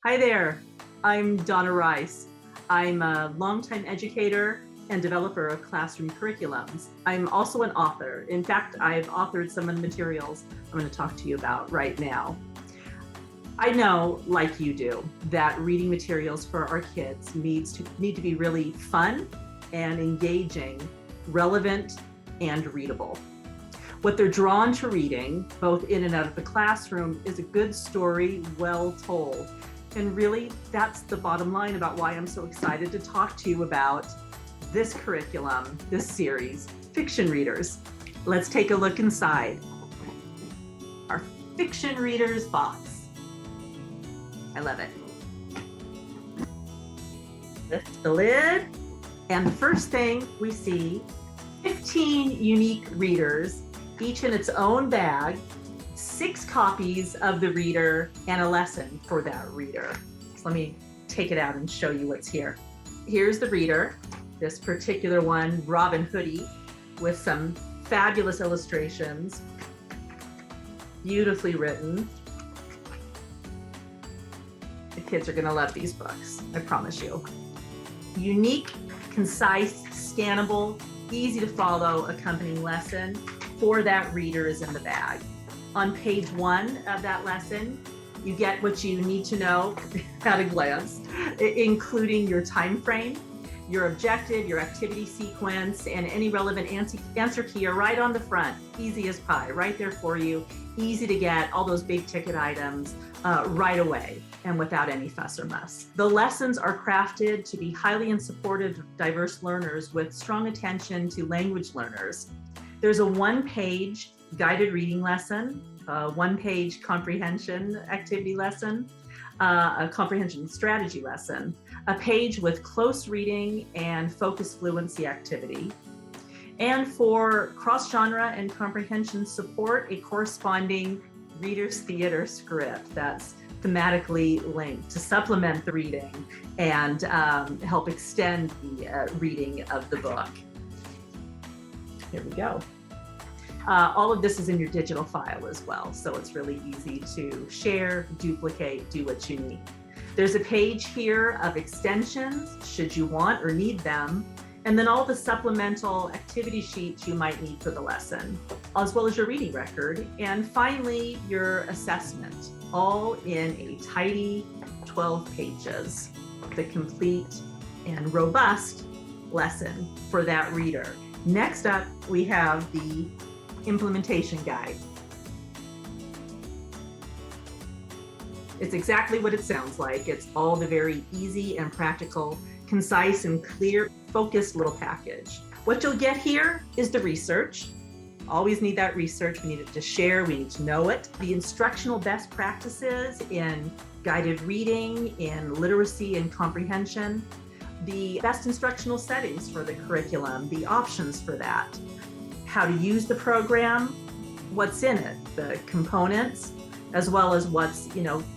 Hi there, I'm Donna Rice. I'm a longtime educator and developer of classroom curriculums. I'm also an author. In fact, I've authored some of the materials I'm going to talk to you about right now. I know, like you do, that reading materials for our kids need to be really fun and engaging, relevant, and readable. What they're drawn to reading, both in and out of the classroom, is a good story, well told. And really, that's the bottom line about why I'm so excited to talk to you about this curriculum, this series, Fiction Readers. Let's take a look inside our Fiction Readers box. I love it. Lift the lid, and the first thing we see, 15 unique readers, each in its own bag, 6 copies of the reader, and a lesson for that reader. So let me take it out and show you what's here. Here's the reader, this particular one, Robin Hoodie, with some fabulous illustrations, beautifully written. The kids are gonna love these books, I promise you. Unique, concise, scannable, easy to follow accompanying lesson for that reader is in the bag. On page 1 of that lesson, you get what you need to know at a glance, including your time frame, your objective, your activity sequence, and any relevant answer key are right on the front, easy as pie, right there for you, easy to get all those big ticket items right away and without any fuss or muss. The lessons are crafted to be highly supportive of diverse learners with strong attention to language learners. There's a 1-page guided reading lesson, a 1-page comprehension activity lesson, a comprehension strategy lesson, a page with close reading and focused fluency activity, and for cross-genre and comprehension support, a corresponding reader's theater script that's thematically linked to supplement the reading and help extend the reading of the book. Here we go. All of this is in your digital file as well, so it's really easy to share, duplicate, do what you need. There's a page here of extensions, should you want or need them, and then all the supplemental activity sheets you might need for the lesson, as well as your reading record, and finally, your assessment, all in a tidy 12 pages, the complete and robust lesson for that reader. Next up, we have the implementation guide. It's exactly what it sounds like. It's all the very easy and practical, concise and clear, focused little package. What you'll get here is the research. Always need that research. We need it to share. We need to know it. The instructional best practices in guided reading, in literacy and comprehension, the best instructional settings for the curriculum, the options for that, how to use the program, what's in it, the components, as well as what's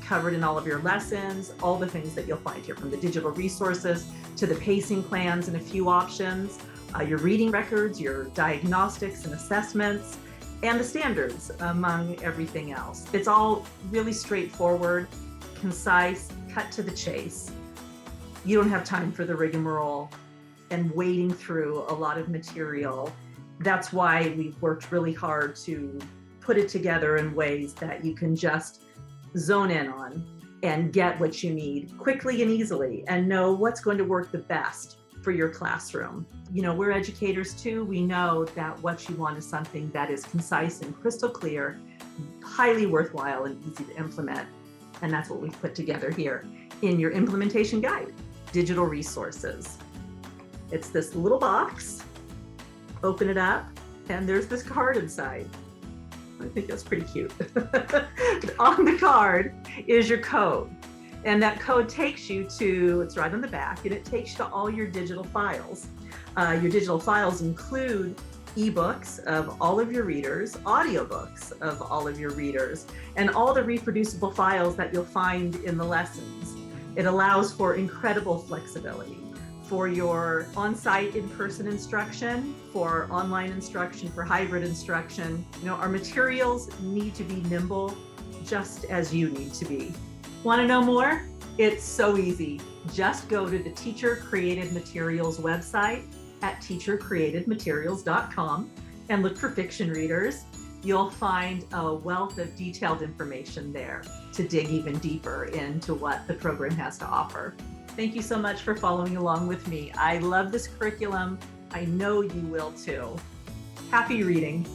covered in all of your lessons, all the things that you'll find here, from the digital resources to the pacing plans and a few options, your reading records, your diagnostics and assessments, and the standards, among everything else. It's all really straightforward, concise, cut to the chase. You don't have time for the rigmarole and wading through a lot of material. That's why we've worked really hard to put it together in ways that you can just zone in on and get what you need quickly and easily and know what's going to work the best for your classroom. We're educators too. We know that what you want is something that is concise and crystal clear, highly worthwhile and easy to implement. And that's what we've put together here in your implementation guide, digital resources. It's this little box. Open it up, and there's this card inside. I think that's pretty cute. On the card is your code, and that code takes you to, it's right on the back, and it takes you to all your digital files. Your digital files include ebooks of all of your readers, audiobooks of all of your readers, and all the reproducible files that you'll find in the lessons. It allows for incredible flexibility for your on-site in-person instruction, for online instruction, for hybrid instruction. Our materials need to be nimble just as you need to be. Want to know more? It's so easy. Just go to the Teacher Created Materials website at teachercreatedmaterials.com and look for fiction readers. You'll find a wealth of detailed information there to dig even deeper into what the program has to offer. Thank you so much for following along with me. I love this curriculum. I know you will too. Happy reading.